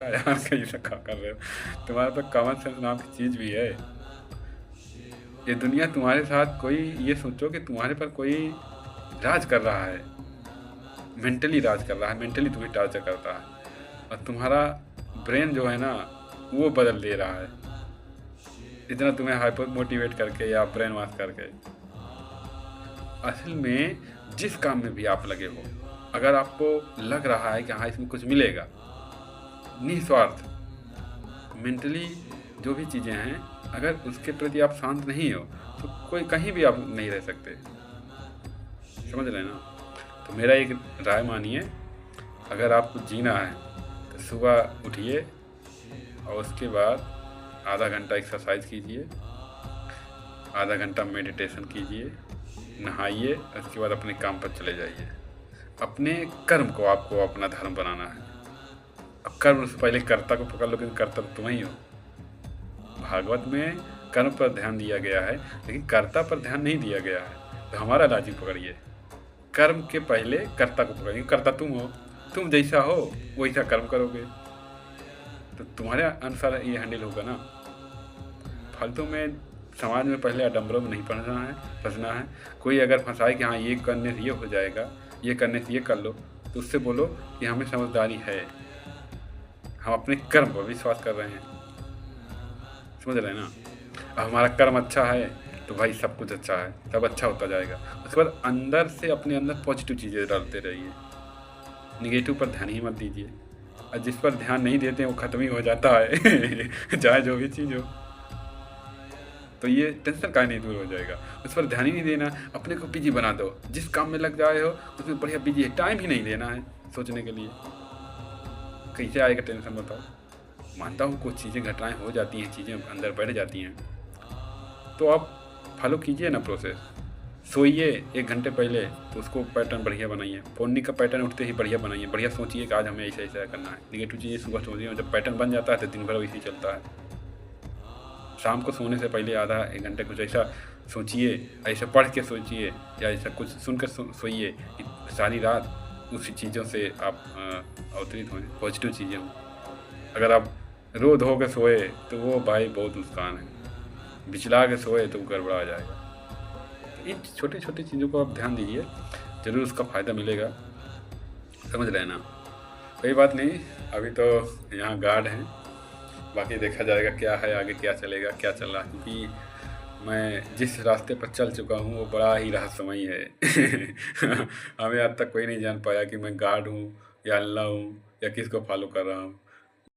यार कैसा क्या कर रहे हो? तुम्हारे पास कॉमन सेंस नाम की चीज़ भी है। ये दुनिया तुम्हारे साथ कोई, ये सोचो कि तुम्हारे पर कोई राज कर रहा है, मेंटली राज कर रहा है, मेंटली तुम्हें टॉर्चर करता है, और तुम्हारा ब्रेन जो है ना वो बदल दे रहा है, इतना तुम्हें हाइपर मोटिवेट करके या ब्रेन वॉश करके। असल में जिस काम में भी आप लगे हो, अगर आपको लग रहा है कि हाँ इसमें कुछ मिलेगा, निस्वार्थ मेंटली जो भी चीज़ें हैं, अगर उसके प्रति आप शांत नहीं हो तो कोई कहीं भी आप नहीं रह सकते। समझ रहे हैं ना? तो मेरा एक राय मानिए, अगर आपको जीना है तो सुबह उठिए और उसके बाद आधा घंटा एक्सरसाइज कीजिए, आधा घंटा मेडिटेशन कीजिए, नहाइए, उसके बाद अपने काम पर चले जाइए। अपने कर्म को आपको अपना धर्म बनाना है। अब कर्म से पहले कर्ता को पकड़ लो, क्योंकि कर्ता तो तुम ही हो। भागवत में कर्म पर ध्यान दिया गया है, लेकिन कर्ता पर ध्यान नहीं दिया गया है। तो हमारा लॉजिक पकड़िए, कर्म के पहले कर्ता को पकड़िए। कर्ता तुम हो, तुम जैसा हो वैसा कर्म करोगे तो तुम्हारे अनुसार ये हैंडल होगा ना। फालतू में समाज में पहले आडम्बरों में नहीं फंसना है। कोई अगर फंसाए कि हाँ ये करने से ये हो जाएगा, ये करने से ये कर लो, तो उससे बोलो कि हमें समझदारी है, हम अपने कर्म पर विश्वास कर रहे हैं। समझ रहे हैं ना? अब हमारा कर्म अच्छा है तो भाई सब कुछ अच्छा है, सब अच्छा होता जाएगा। उसके बाद अंदर से अपने अंदर पॉजिटिव चीज़ें डालते रहिए, निगेटिव पर ध्यान ही मत दीजिए। और जिस पर ध्यान नहीं देते वो ख़त्म ही हो जाता है चाहे जो भी चीज़ हो। तो ये टेंशन काहे नहीं दूर हो जाएगा? उस पर ध्यान ही नहीं देना, अपने को बिजी बना दो। जिस काम में लग जाए हो उसमें बढ़िया बिजी है, टाइम ही नहीं देना है सोचने के लिए। कैसे आएगा टेंशन बताओ? मानता हूँ कुछ चीज़ें घटनाएं हो जाती हैं, चीज़ें अंदर बैठ जाती हैं, तो आप फॉलो कीजिए ना प्रोसेस। सोइए 1 घंटे पहले तो उसको पैटर्न बढ़िया बनाइए, फोड़नी का पैटर्न उठते ही बढ़िया बनाइए, बढ़िया सोचिए कि आज हमें ऐसा ऐसा करना है। निगेटिव चीज़ें सुबह सोचिए, जब पैटर्न बन जाता है तो दिन भर वैसे ही चलता है। शाम को सोने से पहले आधा 1 घंटे कुछ ऐसा सोचिए, ऐसा पढ़ के सोचिए या ऐसा कुछ सुनकर सोइए कि सारी रात उसी चीज़ों से आप अवतरित हों, पॉजिटिव चीज़ें हों। अगर आप रो धो के सोए तो वो भाई बहुत नुकसान है, बिचला के सोए तो गड़बड़ा जाएगा। इन छोटी छोटी चीज़ों को आप ध्यान दीजिए, ज़रूर उसका फ़ायदा मिलेगा। समझ रहे हैं ना? कोई बात नहीं, अभी तो यहाँ गार्ड हैं, बाकी देखा जाएगा क्या है आगे, क्या चलेगा, क्या चल रहा है। क्योंकि मैं जिस रास्ते पर चल चुका हूँ वो बड़ा ही रहस्यमयी है हमें आज तक कोई नहीं जान पाया कि मैं गार्ड हूँ या अल्लाह हूँ या किसको फॉलो कर रहा हूँ।